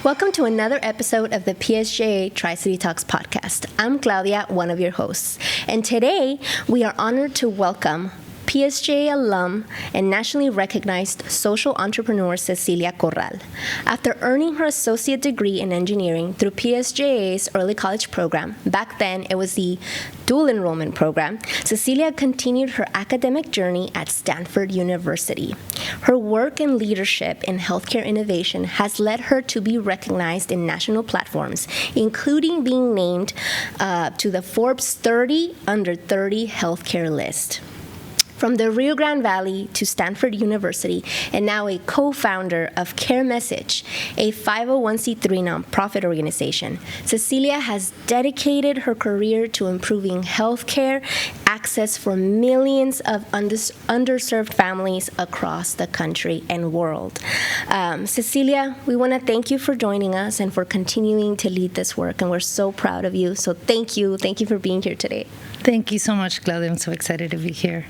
Welcome to another episode of the PSJA Tri-City Talks podcast. I'm Claudia, one of your hosts, and today we are honored to welcome PSJA alum and nationally recognized social entrepreneur Cecilia Corral. After earning her associate degree in engineering through PSJA's early college program, back then it was the dual enrollment program, Cecilia continued her academic journey at Stanford University. Her work and leadership in healthcare innovation has led her to be recognized in national platforms, including being named to the Forbes 30 Under 30 healthcare list. From the Rio Grande Valley to Stanford University, and now a co-founder of Care Message, a 501c3 nonprofit organization, Cecilia has dedicated her career to improving healthcare access for millions of underserved families across the country and world. Cecilia, we want to thank you for joining us and for continuing to lead this work, and we're so proud of you. So thank you for being here today. Thank you so much, Claudia. I'm so excited to be here.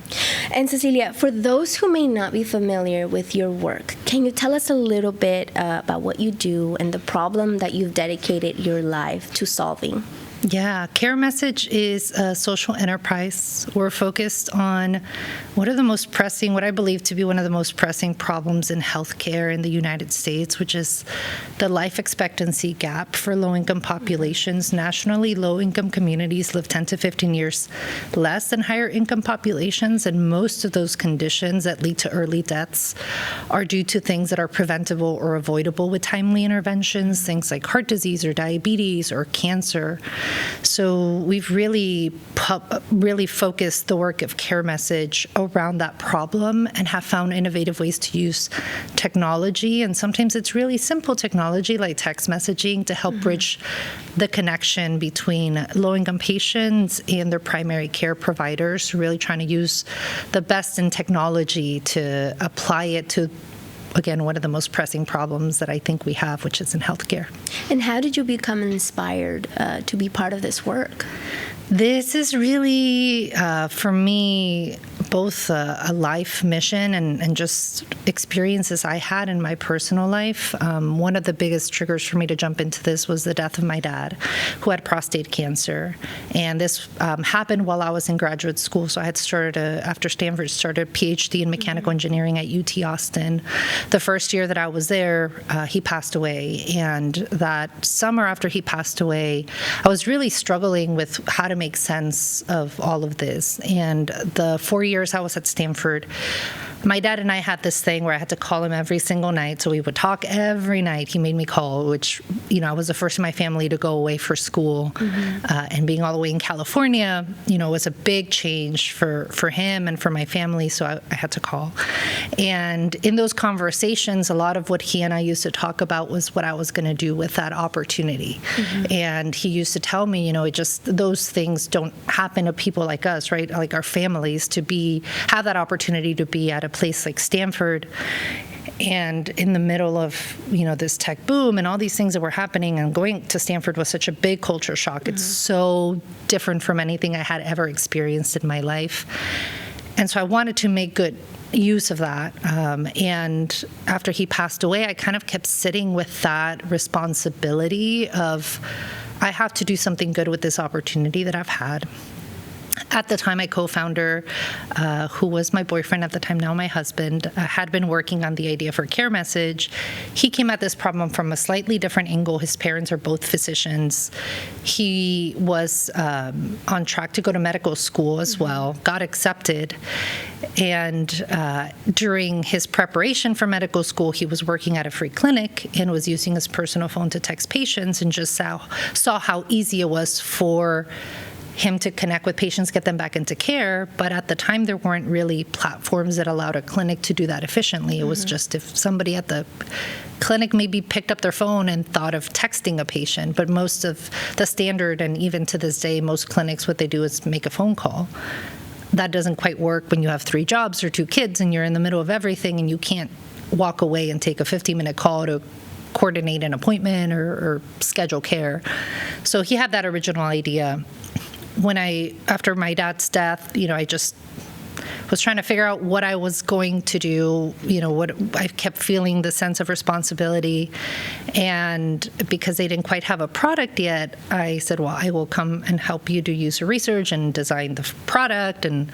And Cecilia, for those who may not be familiar with your work, can you tell us a little bit about what you do and the problem that you've dedicated your life to solving? Yeah, Care Message is a social enterprise. We're focused on what I believe to be one of the most pressing problems in healthcare in the United States, which is the life expectancy gap for low-income populations. Nationally, low-income communities live 10 to 15 years less than higher-income populations, and most of those conditions that lead to early deaths are due to things that are preventable or avoidable with timely interventions, things like heart disease or diabetes or cancer. So we've really focused the work of Care Message around that problem and have found innovative ways to use technology. And sometimes it's really simple technology like text messaging to help bridge the connection between low-income patients and their primary care providers, really trying to use the best in technology to apply it to, again, one of the most pressing problems that I think we have, which is in healthcare. And how did you become inspired to be part of this work? This is really, for me, both a life mission and just experiences I had in my personal life. One of the biggest triggers for me to jump into this was the death of my dad, who had prostate cancer. And this happened while I was in graduate school. So I had after Stanford, started a PhD in mechanical engineering at UT Austin. The first year that I was there, he passed away. And that summer after he passed away, I was really struggling with how to make sense of all of this. And the 4 years I was at Stanford, my dad and I had this thing where I had to call him every single night. So we would talk every night. He made me call, which, I was the first in my family to go away for school. And being all the way in California, was a big change for him and for my family. So I had to call. And in those conversations, a lot of what he and I used to talk about was what I was going to do with that opportunity. And he used to tell me, those things don't happen to people like us, right? Like our families, to have that opportunity to be at a place like Stanford and in the middle of, this tech boom and all these things that were happening, and going to Stanford was such a big culture shock. It's so different from anything I had ever experienced in my life. And so I wanted to make good use of that. And after he passed away, I kind of kept sitting with that responsibility of, I have to do something good with this opportunity that I've had. At the time, my co-founder, who was my boyfriend at the time, now my husband, had been working on the idea for Care Message. He came at this problem from a slightly different angle. His parents are both physicians. He was on track to go to medical school as well, got accepted. And during his preparation for medical school, he was working at a free clinic and was using his personal phone to text patients, and just saw how easy it was for him to connect with patients, get them back into care. But at the time, there weren't really platforms that allowed a clinic to do that efficiently. It was just if somebody at the clinic maybe picked up their phone and thought of texting a patient. But most of the standard, and even to this day, most clinics, what they do is make a phone call. That doesn't quite work when you have 3 jobs or 2 kids and you're in the middle of everything, and you can't walk away and take a 15-minute call to coordinate an appointment or schedule care. So he had that original idea. After my dad's death, I just was trying to figure out what I was going to do. What I kept feeling the sense of responsibility, and because they didn't quite have a product yet, I said, well, I will come and help you do user research and design the product. And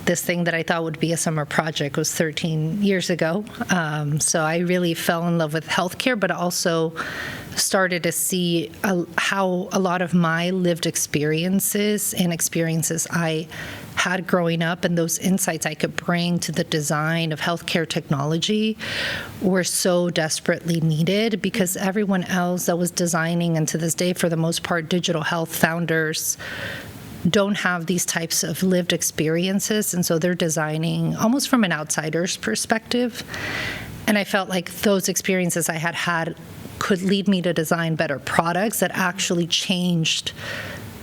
this thing that I thought would be a summer project was 13 years ago. So I really fell in love with healthcare, but also started to see how a lot of my lived experiences and experiences I had growing up and those insights I could bring to the design of healthcare technology were so desperately needed, because everyone else that was designing, and to this day, for the most part, digital health founders don't have these types of lived experiences, and so they're designing almost from an outsider's perspective. And I felt like those experiences I had could lead me to design better products that actually changed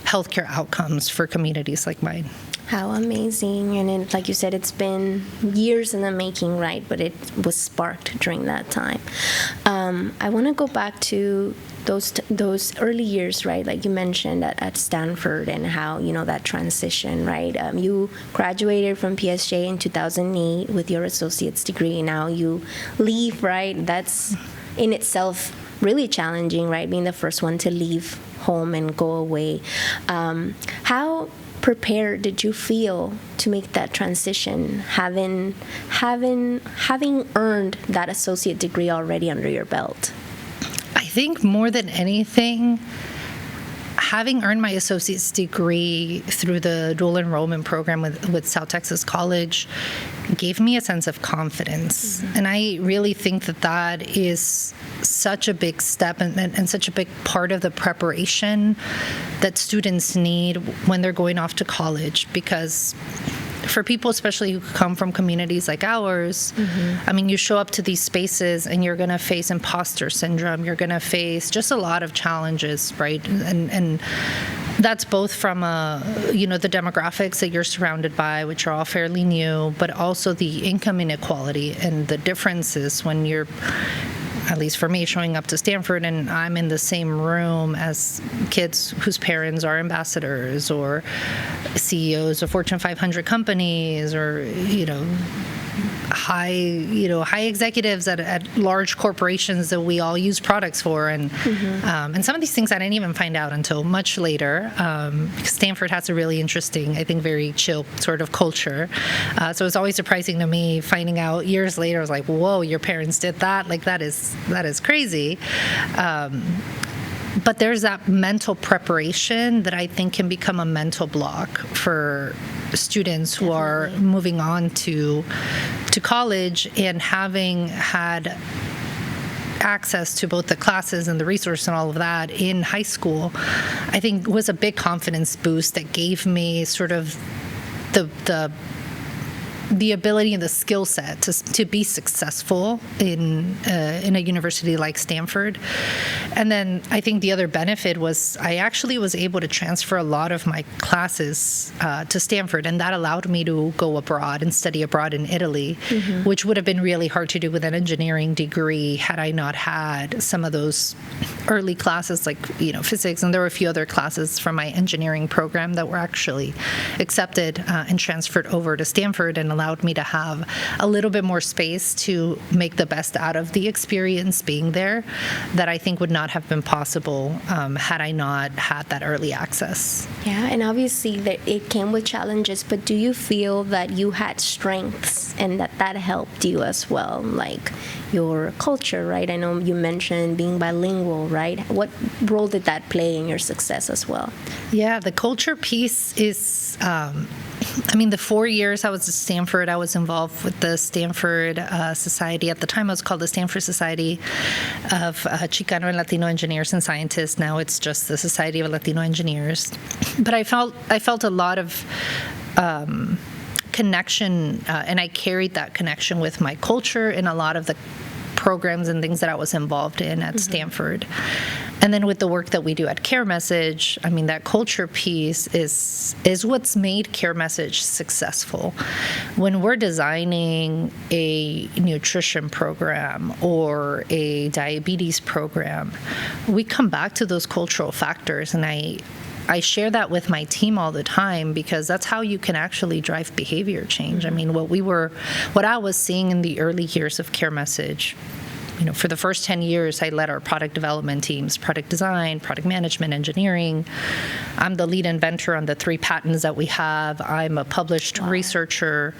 healthcare outcomes for communities like mine. How amazing. And then, like you said, it's been years in the making, right? But it was sparked during that time. I want to go back to those early years, right? Like you mentioned at Stanford, and how, that transition, right? You graduated from PSJ in 2008 with your associate's degree. Now you leave, right? That's in itself really challenging, right? Being the first one to leave home and go away. How prepared did you feel to make that transition, having earned that associate degree already under your belt? I think more than anything, having earned my associate's degree through the dual enrollment program with South Texas College gave me a sense of confidence. Mm-hmm. And I really think that is such a big step and such a big part of the preparation that students need when they're going off to college. Because for people, especially who come from communities like ours, mm-hmm. I mean, you show up to these spaces and you're going to face imposter syndrome. You're going to face just a lot of challenges, right? And that's both from the demographics that you're surrounded by, which are all fairly new, but also the income inequality and the differences when you're, at least for me, showing up to Stanford and I'm in the same room as kids whose parents are ambassadors or CEOs of Fortune 500 companies, or high executives at large corporations that we all use products for, and mm-hmm. And some of these things I didn't even find out until much later. Because Stanford has a really interesting, I think, very chill sort of culture. So it's always surprising to me finding out years later. I was like, whoa, your parents did that? Like that is crazy. But there's that mental preparation that I think can become a mental block for students who are moving on to college, and having had access to both the classes and the resource and all of that in high school, I think was a big confidence boost that gave me sort of the ability and the skill set to be successful in a university like Stanford. And then I think the other benefit was I actually was able to transfer a lot of my classes to Stanford, and that allowed me to go abroad and study abroad in Italy, mm-hmm. which would have been really hard to do with an engineering degree had I not had some of those early classes like physics, and there were a few other classes from my engineering program that were actually accepted and transferred over to Stanford, and allowed me to have a little bit more space to make the best out of the experience being there, that I think would not have been possible had I not had that early access. Yeah, and obviously that it came with challenges, but do you feel that you had strengths and that helped you as well, like your culture, right? I know you mentioned being bilingual, right? What role did that play in your success as well? Yeah, the culture piece is the 4 years I was at Stanford, I was involved with the Stanford Society. At the time, it was called the Stanford Society of Chicano and Latino Engineers and Scientists. Now it's just the Society of Latino Engineers. But I felt a lot of connection, and I carried that connection with my culture in a lot of the programs and things that I was involved in at mm-hmm. Stanford. And then with the work that we do at Care Message, that culture piece is what's made Care Message successful. When we're designing a nutrition program or a diabetes program, we come back to those cultural factors, and I share that with my team all the time because that's how you can actually drive behavior change. I mean, what I was seeing in the early years of CareMessage, for the first 10 years, I led our product development teams, product design, product management, engineering. I'm the lead inventor on the 3 patents that we have. I'm a published researcher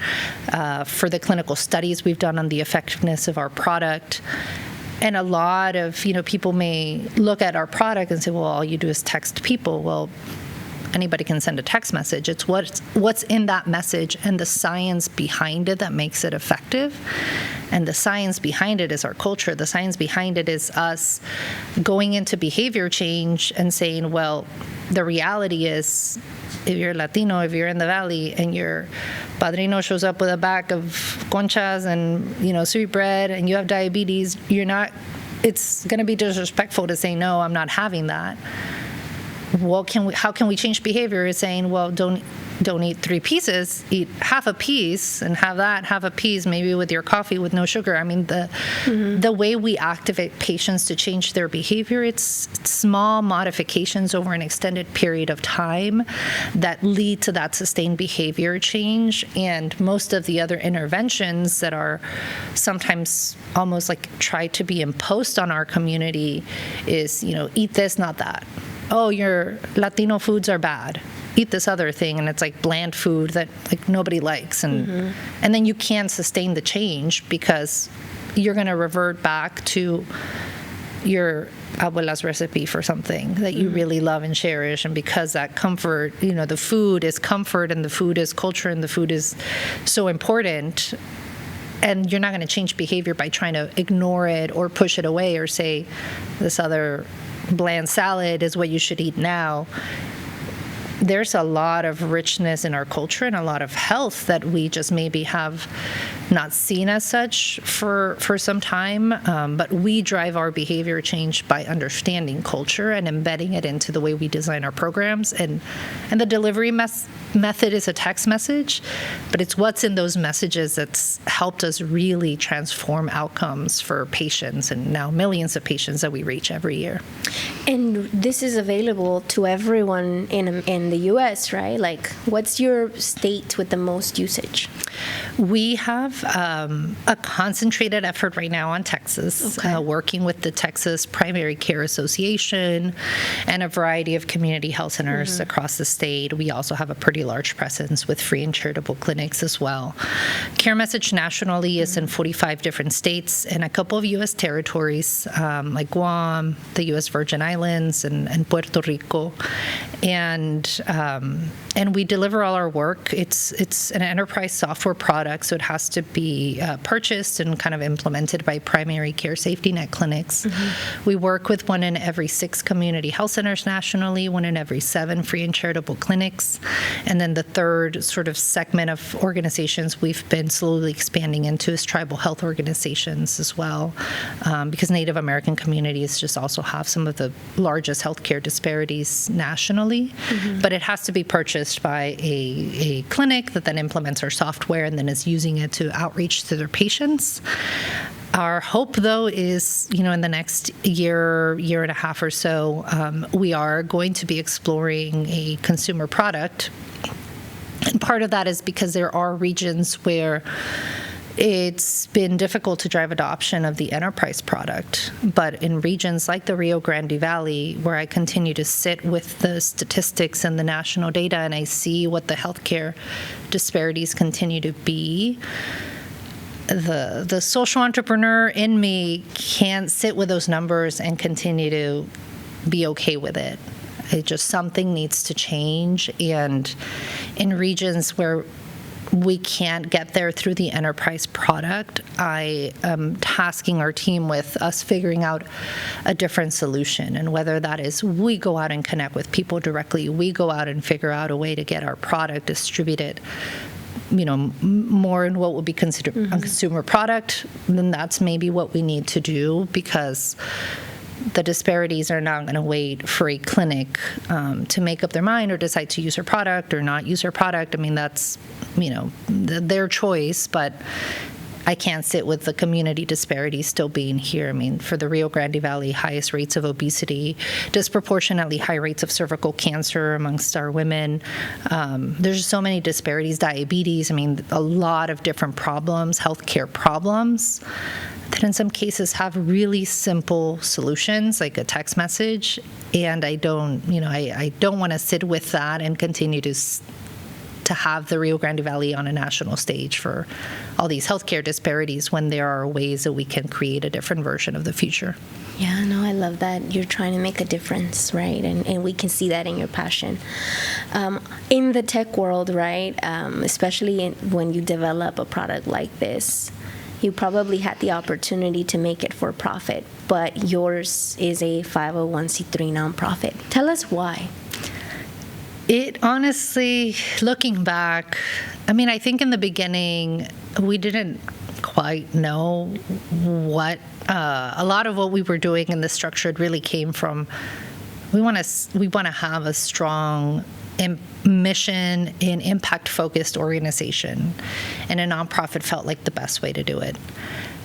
for the clinical studies we've done on the effectiveness of our product. And a lot of, people may look at our product and say, well, all you do is text people. Well, anybody can send a text message. It's what's in that message and the science behind it that makes it effective. And the science behind it is our culture. The science behind it is us going into behavior change and saying, well, the reality is, if you're Latino, if you're in the Valley, and your padrino shows up with a bag of conchas and, sweet bread, and you have diabetes, it's going to be disrespectful to say, no, I'm not having that. Well, how can we change behavior? Is saying, well, don't eat 3 pieces, eat half a piece and have half a piece maybe with your coffee with no sugar. I mean, the way we activate patients to change their behavior, it's small modifications over an extended period of time that lead to that sustained behavior change. And most of the other interventions that are sometimes almost like try to be imposed on our community is, eat this, not that. Oh, your Latino foods are bad. Eat this other thing, and it's like bland food that like nobody likes, and then you can't sustain the change because you're going to revert back to your abuela's recipe for something that you really love and cherish, and because that comfort, the food is comfort, and the food is culture, and the food is so important. And you're not going to change behavior by trying to ignore it or push it away or say this other bland salad is what you should eat now. There's a lot of richness in our culture and a lot of health that we just maybe have not seen as such for some time, but we drive our behavior change by understanding culture and embedding it into the way we design our programs. And the delivery method is a text message, but it's what's in those messages that's helped us really transform outcomes for patients, and now millions of patients that we reach every year. And this is available to everyone in the U.S., right? Like, what's your state with the most usage? We have a concentrated effort right now on Texas, working with the Texas Primary Care Association and a variety of community health centers across the state. We also have a pretty large presence with free and charitable clinics as well. CareMessage nationally is in 45 different states and a couple of U.S. territories, like Guam, the U.S. Virgin Islands, and Puerto Rico. And we deliver all our work. It's an enterprise software product, so it has to be purchased and kind of implemented by primary care safety net clinics. We work with 1 in every 6 community health centers nationally, 1 in every 7 free and charitable clinics. And then the third sort of segment of organizations we've been slowly expanding into is tribal health organizations as well, because Native American communities just also have some of the largest healthcare disparities nationally. But it has to be purchased by a clinic that then implements our software and then is using it to outreach to their patients. Our hope, though, is, in the next year and a half or so, we are going to be exploring a consumer product. And part of that is because there are regions where it's been difficult to drive adoption of the enterprise product. But in regions like the Rio Grande Valley, where I continue to sit with the statistics and the national data, and I see what the healthcare disparities continue to be, the social entrepreneur in me can't sit with those numbers and continue to be okay with it. It just, something needs to change. And in regions where we can't get there through the enterprise product, I am tasking our team with us figuring out a different solution. And whether that is we go out and connect with people directly, we go out and figure out a way to get our product distributed, more in what would be considered a consumer product, then that's maybe what we need to do, because the disparities are not going to wait for a clinic to make up their mind or decide to use our product or not use our product. I mean, that's, their choice, but I can't sit with the community disparities still being here. I mean, for the Rio Grande Valley, highest rates of obesity, disproportionately high rates of cervical cancer amongst our women. There's so many disparities, diabetes, I mean, a lot of different problems, healthcare problems, that in some cases have really simple solutions, like a text message. And I don't want to sit with that and continue to have the Rio Grande Valley on a national stage for all these healthcare disparities when there are ways that we can create a different version of the future. Yeah, no, I love that you're trying to make a difference, right? And we can see that in your passion. In the tech world, right, especially when you develop a product like this, you probably had the opportunity to make it for profit, but yours is a 501c3 nonprofit. Tell us why. It honestly, looking back, I mean, I think in the beginning, we didn't quite know what, a lot of what we were doing in the structure really came from, we want to have a strong mission and impact-focused organization, and a nonprofit felt like the best way to do it.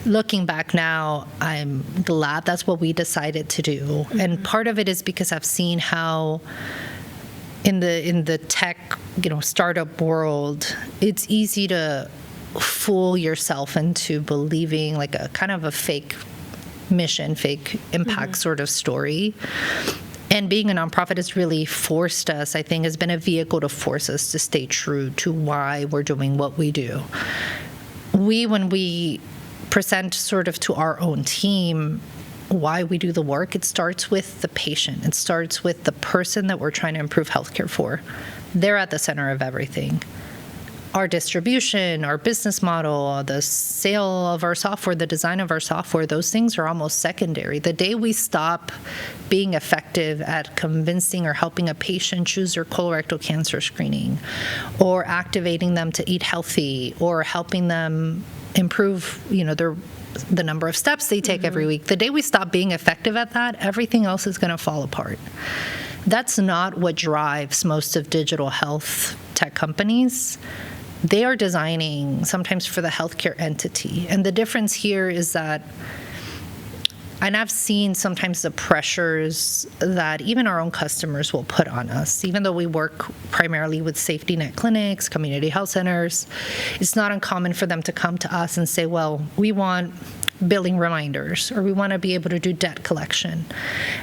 Looking back now, I'm glad that's what we decided to do. Mm-hmm. And part of it is because I've seen how in the tech, startup world, it's easy to fool yourself into believing like a kind of a fake mission, fake impact sort of story. And being a nonprofit has really forced us, I think, has been a vehicle to force us to stay true to why we're doing what we do. When we present sort of to our own team why we do the work, it starts with the patient. It starts with the person that we're trying to improve healthcare for. They're at the center of everything. Our distribution, our business model, the sale of our software, the design of our software, those things are almost secondary. The day we stop being effective at convincing or helping a patient choose their colorectal cancer screening, or activating them to eat healthy, or helping them improve, the number of steps they take every week, the day we stop being effective at that, everything else is going to fall apart. That's not what drives most of digital health tech companies. They are designing sometimes for the healthcare entity. And the difference here is that, and I've seen sometimes the pressures that even our own customers will put on us, even though we work primarily with safety net clinics, community health centers, it's not uncommon for them to come to us and say, well, we want billing reminders, or we want to be able to do debt collection.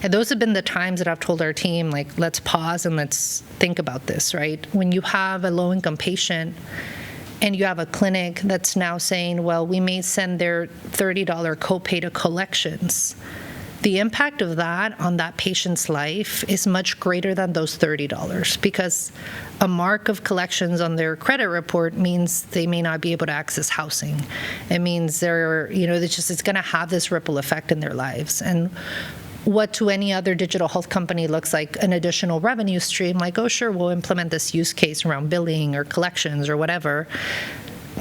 And those have been the times that I've told our team, like, let's pause and let's think about this, right? When you have a low-income patient and you have a clinic that's now saying, well, we may send their $30 copay to collections, the impact of that on that patient's life is much greater than those $30, because a mark of collections on their credit report means they may not be able to access housing. It means it's going to have this ripple effect in their lives. And what to any other digital health company looks like an additional revenue stream, like, oh, sure, we'll implement this use case around billing or collections or whatever.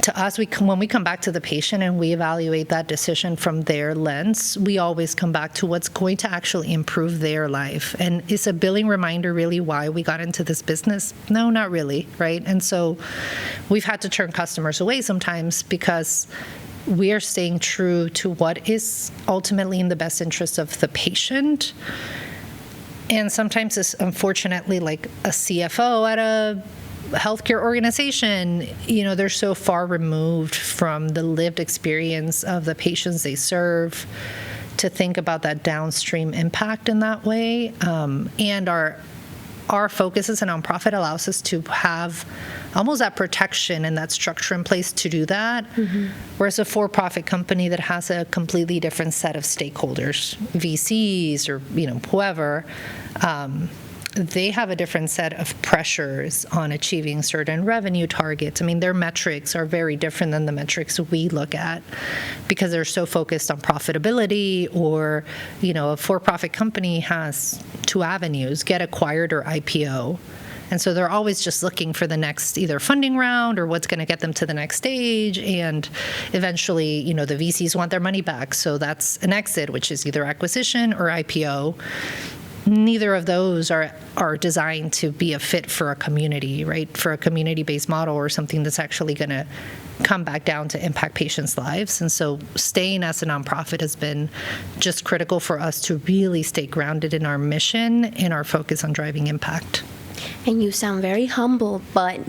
To us, when we come back to the patient and we evaluate that decision from their lens, we always come back to what's going to actually improve their life. And is a billing reminder really why we got into this business? No, not really, right? And so we've had to turn customers away sometimes because we are staying true to what is ultimately in the best interest of the patient. And sometimes it's unfortunately like a CFO at a healthcare organization, they're so far removed from the lived experience of the patients they serve to think about that downstream impact in that way. And our focus as a nonprofit allows us to have almost that protection and that structure in place to do that. Whereas a for-profit company that has a completely different set of stakeholders, VCs or whoever, they have a different set of pressures on achieving certain revenue targets. I mean, their metrics are very different than the metrics we look at because they're so focused on profitability, or, a for-profit company has two avenues, get acquired or IPO. And so they're always just looking for the next either funding round or what's going to get them to the next stage. And eventually, the VCs want their money back. So that's an exit, which is either acquisition or IPO. neither of those are designed to be a fit for a community, right? For a community-based model or something that's actually going to come back down to impact patients' lives. And so staying as a nonprofit has been just critical for us to really stay grounded in our mission and our focus on driving impact. And you sound very humble, but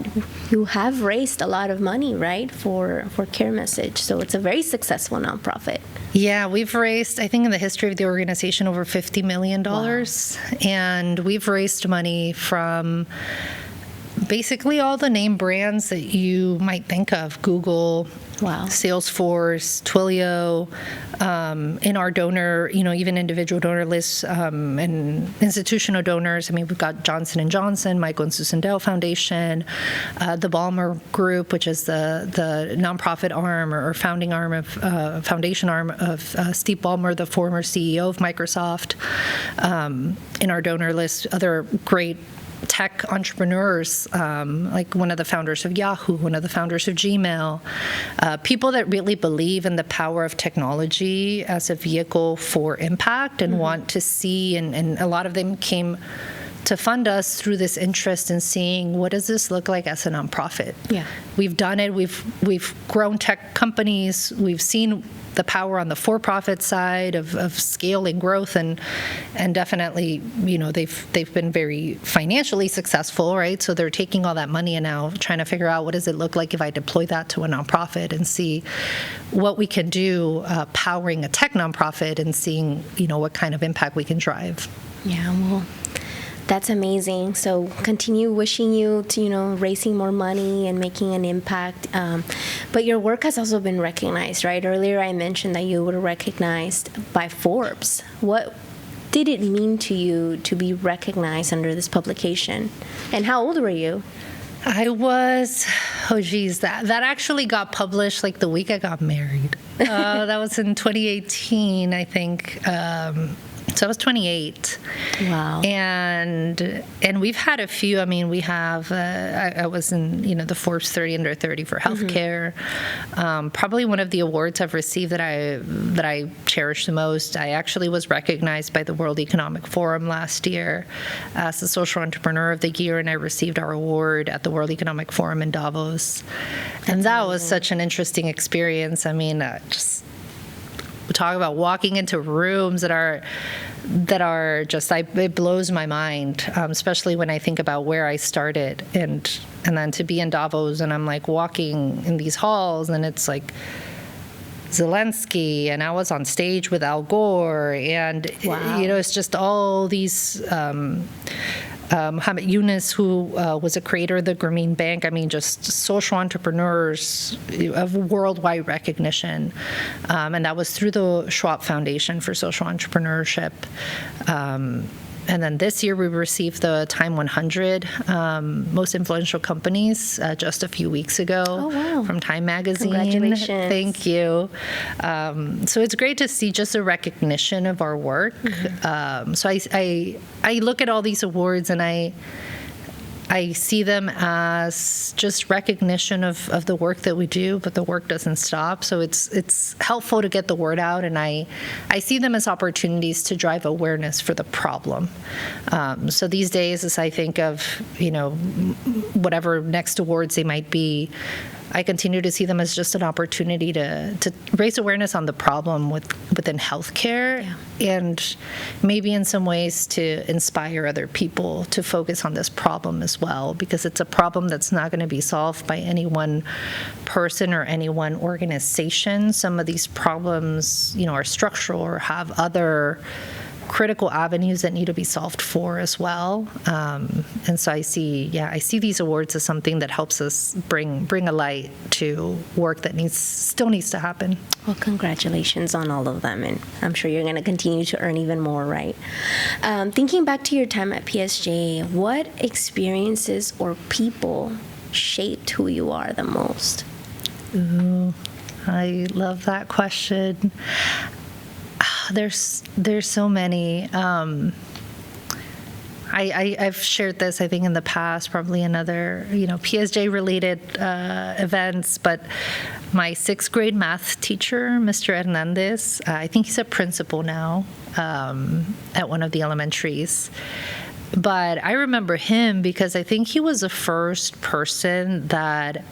you have raised a lot of money, right, for Care Message. So it's a very successful nonprofit. Yeah, we've raised, I think in the history of the organization, over $50 million. Wow. And we've raised money from basically all the name brands that you might think of: Google, Wow. Salesforce, Twilio, in our donor, even individual donor lists, and institutional donors. I mean, we've got Johnson & Johnson, Michael and Susan Dale Foundation, the Ballmer Group, which is the nonprofit arm or founding arm of foundation arm of Steve Ballmer, the former CEO of Microsoft. In our donor list, other great tech entrepreneurs, like one of the founders of Yahoo, one of the founders of Gmail, people that really believe in the power of technology as a vehicle for impact and want to see, and a lot of them came to fund us through this interest in seeing what does this look like as a nonprofit. Yeah. We've done it. We've grown tech companies. We've seen the power on the for-profit side of scale and growth, and definitely, they've been very financially successful, right? So they're taking all that money and now trying to figure out what does it look like if I deploy that to a nonprofit and see what we can do powering a tech nonprofit and seeing, what kind of impact we can drive. Yeah, well, that's amazing. So continue wishing you to, raising more money and making an impact. But your work has also been recognized, right? Earlier I mentioned that you were recognized by Forbes. What did it mean to you to be recognized under this publication? And how old were you? I was, that actually got published like the week I got married. That was in 2018, I think. So I was 28. Wow. And we've had a few. I mean, we have, I was in, the Forbes 30 under 30 for healthcare. Probably one of the awards I've received that I cherish the most. I actually was recognized by the World Economic Forum last year as the Social Entrepreneur of the Year, and I received our award at the World Economic Forum in Davos. And that was such an interesting experience. I mean, just talk about walking into rooms that are just, it blows my mind, especially when I think about where I started, and then to be in Davos and I'm like walking in these halls and it's like Zelensky, and I was on stage with Al Gore, and wow. It's just all these Muhammad Yunus, who was a creator of the Grameen Bank. I mean, just social entrepreneurs of worldwide recognition. And that was through the Schwab Foundation for Social Entrepreneurship. And then this year we received the Time 100 Most Influential Companies just a few weeks ago. Oh, wow. From Time Magazine. Congratulations. Thank you. So it's great to see just a recognition of our work. So I look at all these awards and I see them as just recognition of the work that we do, but the work doesn't stop. So it's helpful to get the word out, and I see them as opportunities to drive awareness for the problem. So these days, as I think of, whatever next awards they might be, I continue to see them as just an opportunity to raise awareness on the problem within healthcare, and maybe in some ways to inspire other people to focus on this problem as well, because it's a problem that's not going to be solved by any one person or any one organization. Some of these problems, are structural or have other critical avenues that need to be solved for as well. And so I see these awards as something that helps us bring a light to work that still needs to happen. Well, congratulations on all of them, and I'm sure you're going to continue to earn even more, right? Thinking back to your time at PSJ, what experiences or people shaped who you are the most? Ooh, I love that question. There's so many. I've shared this, I think, in the past, probably in other, PSJ-related events, but my sixth grade math teacher, Mr. Hernandez, I think he's a principal now at one of the elementaries. But I remember him because I think he was the first person that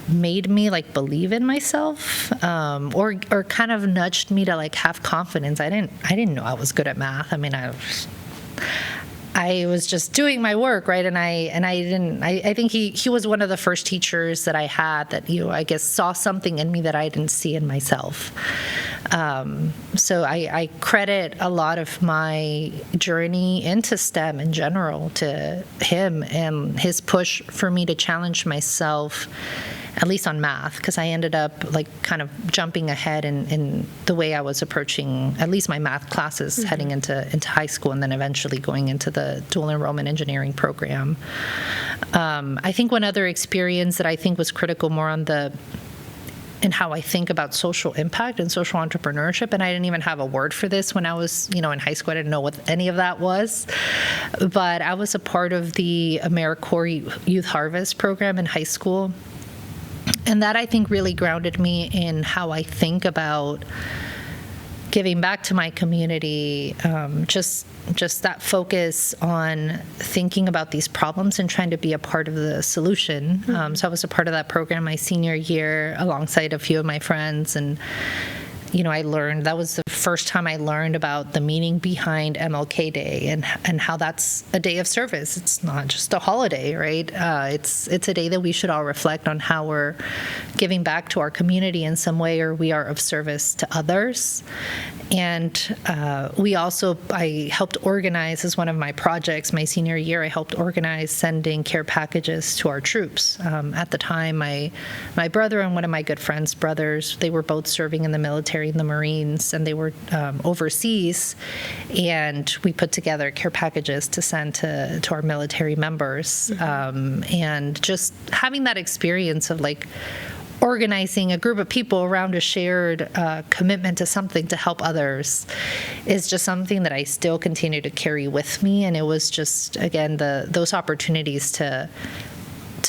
made me believe in myself, or kind of nudged me to have confidence. I didn't know I was good at math. I mean, I was just doing my work, right? And I think he was one of the first teachers that I had that, I guess saw something in me that I didn't see in myself. So I credit a lot of my journey into STEM in general to him and his push for me to challenge myself, at least on math, because I ended up kind of jumping ahead in the way I was approaching at least my math classes heading into high school, and then eventually going into the dual enrollment engineering program. I think one other experience that I think was critical more in how I think about social impact and social entrepreneurship, and I didn't even have a word for this when I was, in high school. I didn't know what any of that was, but I was a part of the AmeriCorps Youth Harvest program in high school. And that, I think, really grounded me in how I think about giving back to my community, just that focus on thinking about these problems and trying to be a part of the solution. So I was a part of that program my senior year alongside a few of my friends, and I learned, that was the first time I learned about the meaning behind MLK Day and how that's a day of service. It's not just a holiday, right? It's a day that we should all reflect on how we're giving back to our community in some way, or we are of service to others. And I helped organize, as one of my projects my senior year, I helped organize sending care packages to our troops. At the time, my brother and one of my good friends' brothers, they were both serving in the military, in the Marines, and they were overseas, and we put together care packages to send to our military members. And just having that experience of organizing a group of people around a shared commitment to something to help others is just something that I still continue to carry with me. And it was just, again, those opportunities to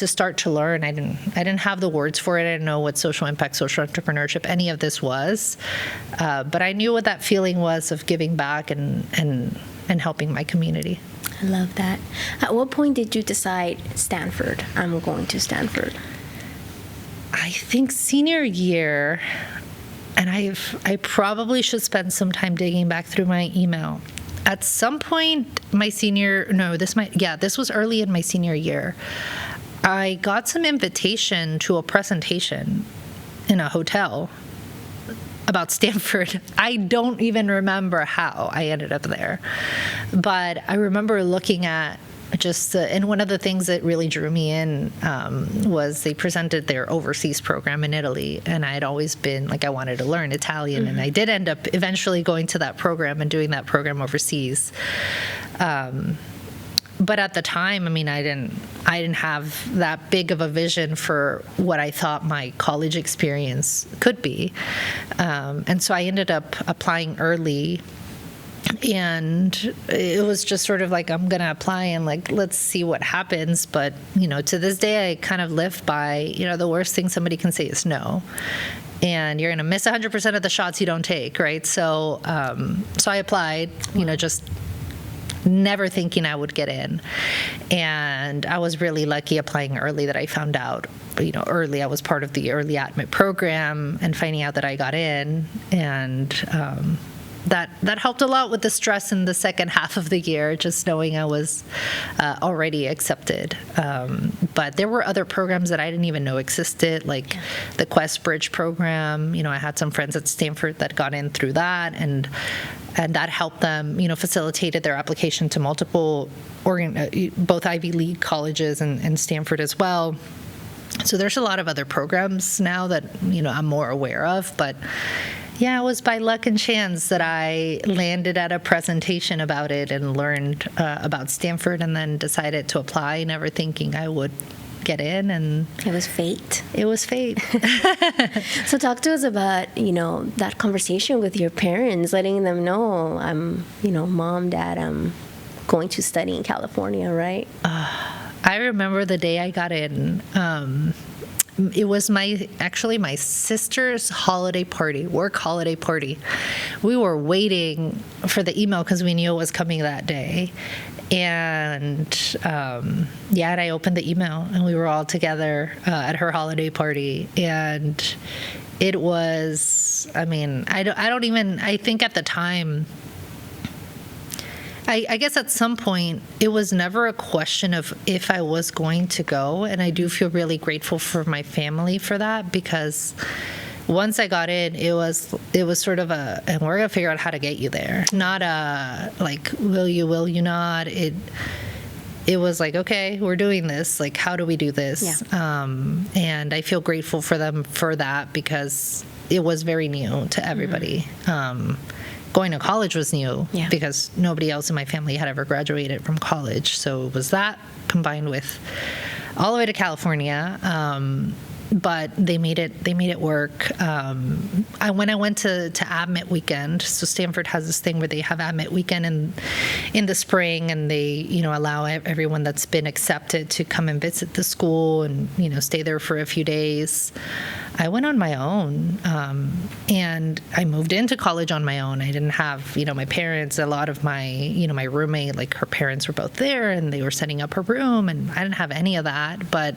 start to learn. I didn't have the words for it. I didn't know what social impact, social entrepreneurship, any of this was. But I knew what that feeling was of giving back and helping my community. I love that. At what point did you decide Stanford? I'm going to Stanford. I think senior year, and I probably should spend some time digging back through my email. At some point, this was early in my senior year. I got some invitation to a presentation in a hotel about Stanford. I don't even remember how I ended up there, but I remember looking at and one of the things that really drew me in was they presented their overseas program in Italy, and I had always been I wanted to learn Italian, and I did end up eventually going to that program and doing that program overseas. But at the time, I didn't have that big of a vision for what I thought my college experience could be, and so I ended up applying early. And it was just sort of I'm going to apply and let's see what happens. But, to this day, I kind of live by, the worst thing somebody can say is no. And you're going to miss 100% of the shots you don't take, right? So I applied, just never thinking I would get in. And I was really lucky applying early that I found out, early I was part of the early admit program, and finding out that I got in. And that helped a lot with the stress in the second half of the year, just knowing I was already accepted. But there were other programs that I didn't even know existed, like the Quest Bridge program. I had some friends at Stanford that got in through that, and that helped them, facilitated their application to multiple, both Ivy League colleges and Stanford as well. So there's a lot of other programs now that, I'm more aware of, but yeah, it was by luck and chance that I landed at a presentation about it and learned about Stanford, and then decided to apply, never thinking I would get in. And it was fate. It was fate. So talk to us about, that conversation with your parents, letting them know, I'm, Mom, Dad, I'm going to study in California, right? I remember the day I got in. It was actually my sister's holiday party, work holiday party. We were waiting for the email because we knew it was coming that day. And and I opened the email, and we were all together at her holiday party. And it was, I think at the time, I guess at some point, it was never a question of if I was going to go. And I do feel really grateful for my family for that, because once I got in, it was sort of and we're going to figure out how to get you there. Not like, will you not? It was like, okay, we're doing this. Like, how do we do this? Yeah. And I feel grateful for them for that, because it was very new to everybody. Going to college was new because nobody else in my family had ever graduated from college. So it was that combined with all the way to California. But they made it work. When I went to Admit Weekend, so Stanford has this thing where they have Admit Weekend in the spring, and they allow everyone that's been accepted to come and visit the school and stay there for a few days. I went on my own, and I moved into college on my own. I didn't have my parents. A lot of my my roommate, like her parents were both there, and they were setting up her room, and I didn't have any of that, but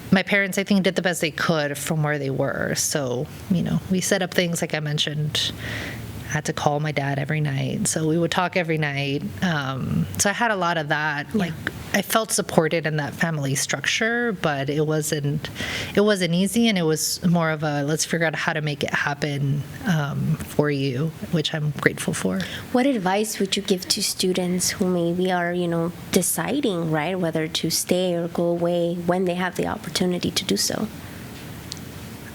my parents, I think, did the best they could from where they were. So, we set up things, like I mentioned. I had to call my dad every night. So we would talk every night. So I had a lot of that. Yeah. Like, I felt supported in that family structure, but it wasn't easy, and it was more of a, let's figure out how to make it happen for you, which I'm grateful for. What advice would you give to students who maybe are, deciding, right, whether to stay or go away when they have the opportunity to do so?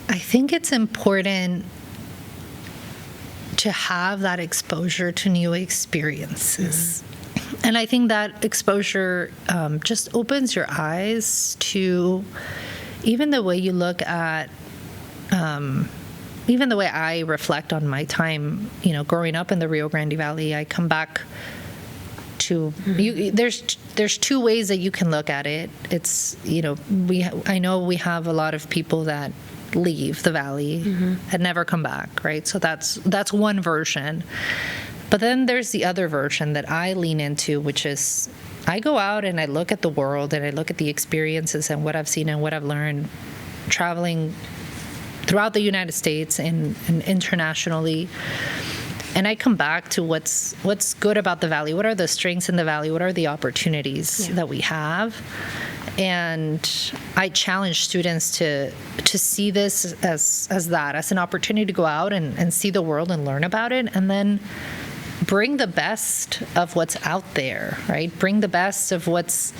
I think it's important to have that exposure to new experiences. And I think that exposure just opens your eyes to even the way you look at, even the way I reflect on my time, growing up in the Rio Grande Valley. I come back to, there's two ways that you can look at it. It's, I know we have a lot of people that leave the valley and never come back, right? So that's one version. But then there's the other version that I lean into, which is I go out and I look at the world and I look at the experiences and what I've seen and what I've learned traveling throughout the United States and internationally. And I come back to what's good about the valley. What are the strengths in the valley? What are the opportunities that we have? And I challenge students to see this as an opportunity to go out and see the world and learn about it, and then bring the best of what's out there, right? Bring the best of what's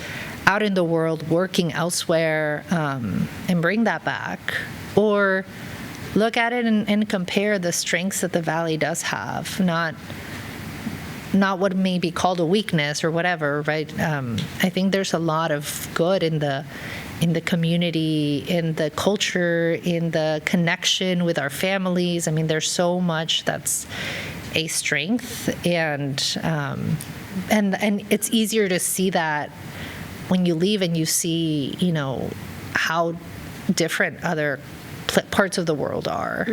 out in the world, working elsewhere, and bring that back. Or look at it and compare the strengths that the valley does have, not what may be called a weakness or whatever, right? I think there's a lot of good in the community, in the culture, in the connection with our families. I mean, there's so much that's a strength, and it's easier to see that when you leave and you see, how different other parts of the world are.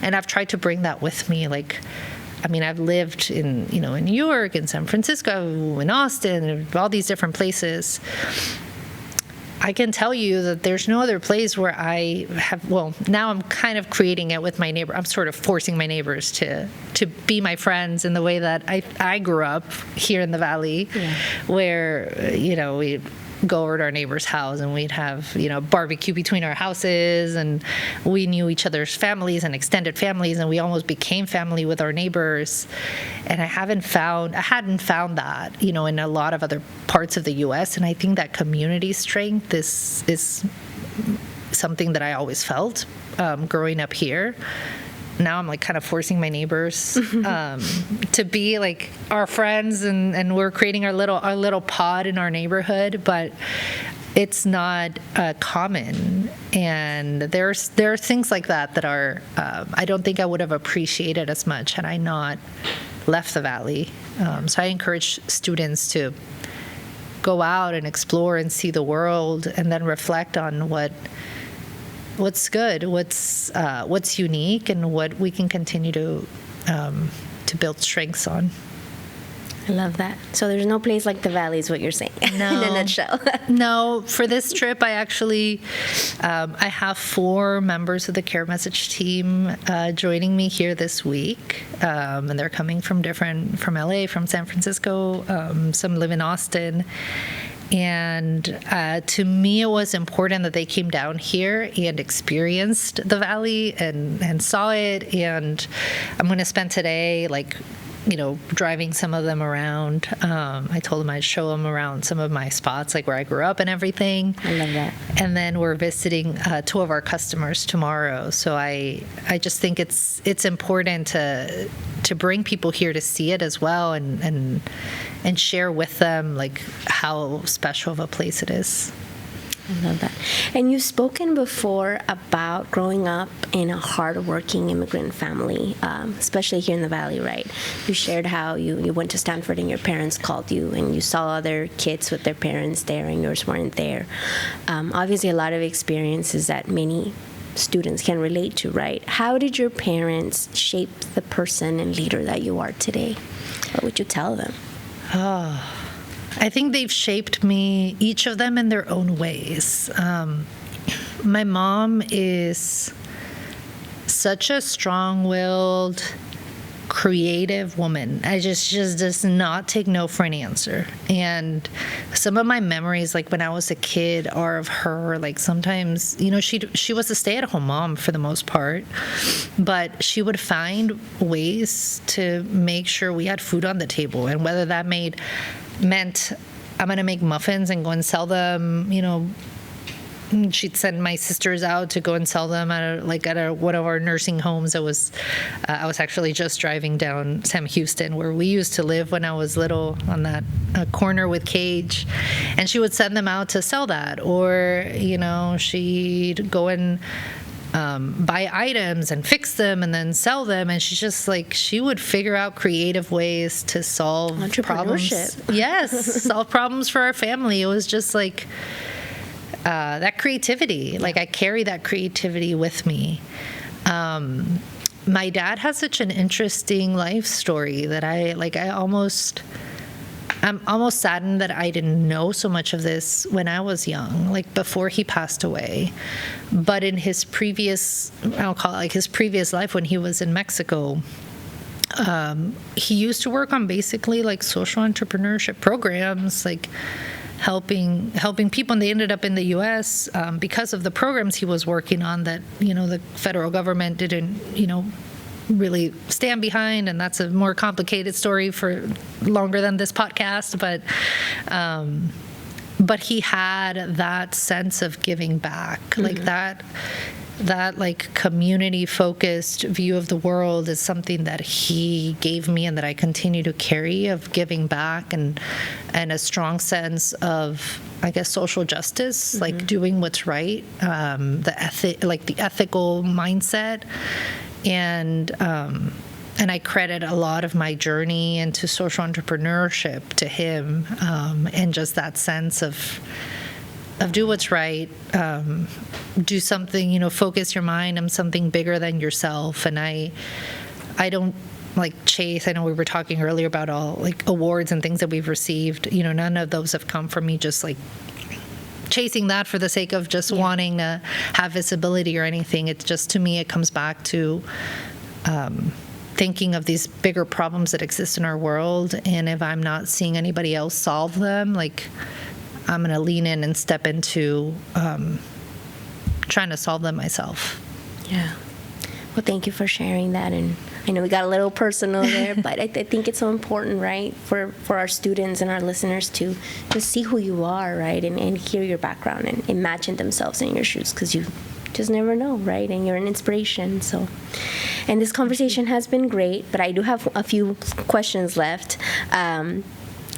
And I've tried to bring that with me. I've lived in New York, in San Francisco, in Austin, all these different places. I can tell you that there's no other place where I have, now I'm kind of creating it with my neighbor. I'm sort of forcing my neighbors to be my friends in the way that I grew up here in the valley, where, we go over to our neighbor's house and we'd have, barbecue between our houses, and we knew each other's families and extended families, and we almost became family with our neighbors. And I hadn't found that, in a lot of other parts of the U.S. And I think that community strength is something that I always felt growing up here. Now I'm kind of forcing my neighbors to be our friends, and we're creating our little pod in our neighborhood. But it's not common, and there are things like that are I don't think I would have appreciated as much had I not left the Valley. So I encourage students to go out and explore and see the world, and then reflect on what's good, what's unique, and what we can continue to build strengths on. I love that. So there's no place like the Valley is what you're saying. No. In a nutshell. No, for this trip, I actually, I have 4 members of the Care Message team joining me here this week. And they're coming from LA, from San Francisco, some live in Austin. And to me, it was important that they came down here and experienced the Valley and saw it. And I'm going to spend today, driving some of them around. I told them I'd show them around some of my spots, like where I grew up and everything. I love that. And then we're visiting 2 of our customers tomorrow. So I just think it's important to bring people here to see it as well, and share with them how special of a place it is. I love that. And you've spoken before about growing up in a hardworking immigrant family, especially here in the Valley, right? You shared how you went to Stanford and your parents called you, and you saw other kids with their parents there and yours weren't there. Obviously, a lot of experiences that many students can relate to, right? How did your parents shape the person and leader that you are today? What would you tell them? I think they've shaped me, each of them in their own ways. My mom is such a strong-willed, creative woman. I just does not take no for an answer. And some of my memories, when I was a kid, are of her. Sometimes, she was a stay-at-home mom for the most part, but she would find ways to make sure we had food on the table, and whether that meant I'm going to make muffins and go and sell them, she'd send my sisters out to go and sell them at one of our nursing homes. I was actually just driving down Sam Houston, where we used to live when I was little, on that corner with Cage, and she would send them out to sell that. Or, she'd go and buy items and fix them and then sell them, and she's just she would figure out creative ways to solve problems. Yes, solve problems for our family. It was just that creativity. I carry that creativity with me. My dad has such an interesting life story that I'm almost saddened that I didn't know so much of this when I was young, before he passed away. But in his previous, I'll call it his previous life, when he was in Mexico, he used to work on basically social entrepreneurship programs, helping people, and they ended up in the U.S. Because of the programs he was working on that, the federal government didn't, really stand behind, and that's a more complicated story for longer than this podcast. But he had that sense of giving back, that community focused view of the world is something that he gave me, and that I continue to carry, of giving back and a strong sense of, I guess, social justice, doing what's right, the ethical mindset. And I credit a lot of my journey into social entrepreneurship to him, and just that sense of do what's right, do something, focus your mind on something bigger than yourself. And I don't chase. I know we were talking earlier about all awards and things that we've received. None of those have come from me just chasing that for the sake of just wanting to have visibility or anything. It's just, to me, it comes back to thinking of these bigger problems that exist in our world, and if I'm not seeing anybody else solve them, I'm going to lean in and step into trying to solve them myself. Yeah. Well, thank you for sharing that. And I know we got a little personal there, but I think it's so important, right, for our students and our listeners to just see who you are, right, and hear your background and imagine themselves in your shoes, because you just never know, right, and you're an inspiration. So, and this conversation has been great, but I do have a few questions left.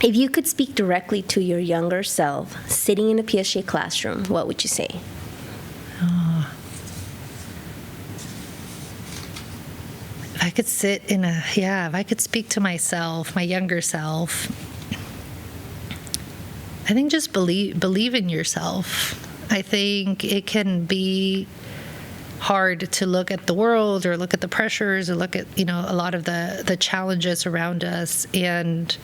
If you could speak directly to your younger self sitting in a PSJ classroom, what would you say? If I could speak to myself, my younger self, I think just believe in yourself. I think it can be hard to look at the world or look at the pressures or look at, a lot of the challenges around us, and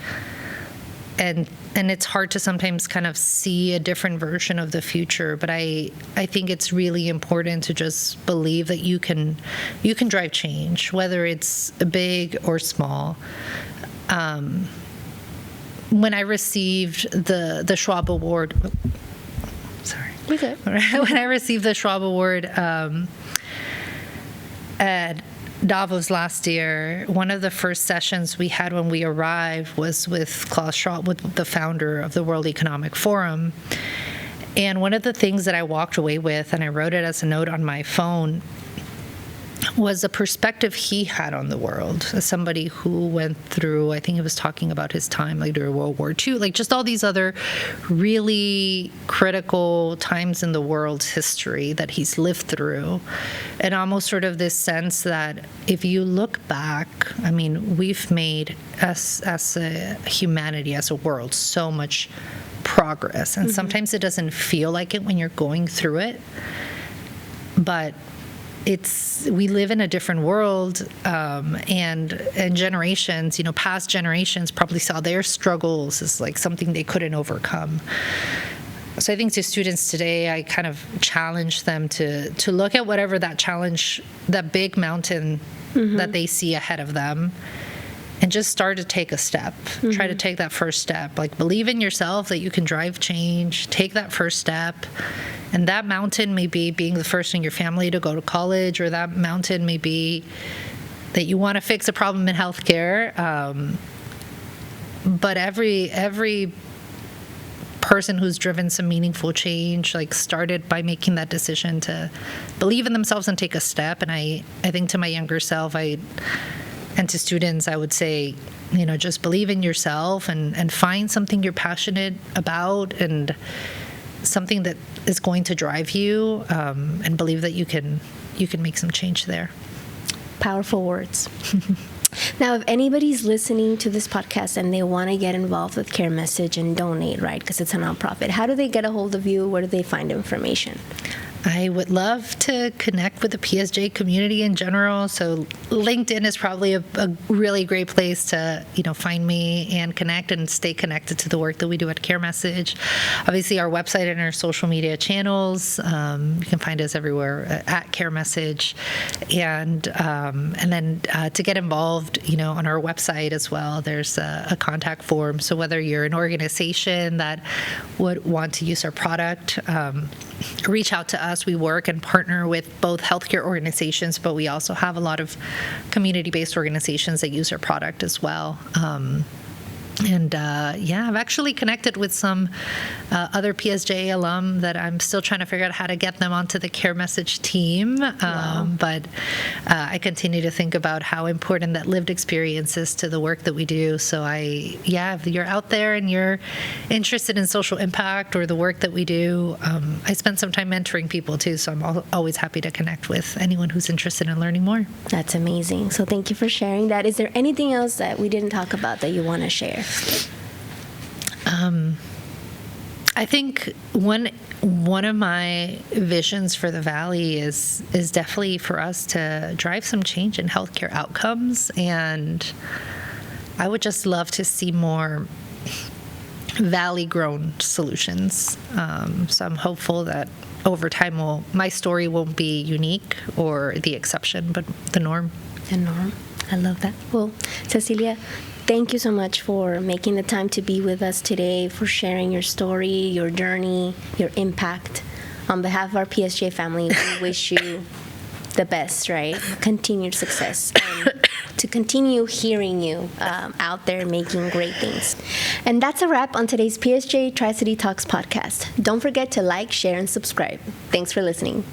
it's hard to sometimes kind of see a different version of the future. But I think it's really important to just believe that you can drive change, whether it's big or small. When I received the Schwab Award, sorry. You're good. When I received the Schwab Award at Davos last year, one of the first sessions we had when we arrived was with Klaus Schwab, with the founder of the World Economic Forum. And one of the things that I walked away with, and I wrote it as a note on my phone, was the perspective he had on the world as somebody who went through, I think he was talking about his time like during World War II, like just all these other really critical times in the world's history that he's lived through. And almost sort of this sense that if you look back, I mean, we've made as a humanity, as a world, so much progress. And sometimes it doesn't feel like it when you're going through it. But we live in a different world, and generations, past generations probably saw their struggles as like something they couldn't overcome. So I think to students today, I kind of challenge them to look at whatever that challenge, that big mountain that they see ahead of them, and just start to take a step. Try to take that first step. Like, believe in yourself that you can drive change. Take that first step. And that mountain may be being the first in your family to go to college, or that mountain may be that you want to fix a problem in healthcare. But every person who's driven some meaningful change, like, started by making that decision to believe in themselves and take a step. And I think to my younger self, and to students, I would say, just believe in yourself and find something you're passionate about and something that is going to drive you, and believe that you can make some change there. Powerful words. Now, if anybody's listening to this podcast and they want to get involved with Care Message and donate, right, because it's a nonprofit, how do they get a hold of you? Where do they find information? I would love to connect with the PSJ community in general. So LinkedIn is probably a really great place to, find me and connect and stay connected to the work that we do at Care Message. Obviously, our website and our social media channels, you can find us everywhere at Care Message. And then to get involved, on our website as well, there's a contact form. So whether you're an organization that would want to use our product, reach out to us. We work and partner with both healthcare organizations, but we also have a lot of community-based organizations that use our product as well. I've actually connected with some other PSJ alum that I'm still trying to figure out how to get them onto the Care Message team. But I continue to think about how important that lived experience is to the work that we do. So if you're out there and you're interested in social impact or the work that we do, I spend some time mentoring people too. So I'm always happy to connect with anyone who's interested in learning more. That's amazing. So thank you for sharing that. Is there anything else that we didn't talk about that you want to share? I think one of my visions for the Valley is definitely for us to drive some change in healthcare outcomes, and I would just love to see more Valley-grown solutions. So I'm hopeful that over time my story won't be unique or the exception, but the norm. The norm. I love that. Well, Cecilia, thank you so much for making the time to be with us today, for sharing your story, your journey, your impact. On behalf of our PSJ family, we wish you the best, right? Continued success. And to continue hearing you out there making great things. And that's a wrap on today's PSJ Tri-City Talks podcast. Don't forget to like, share, and subscribe. Thanks for listening.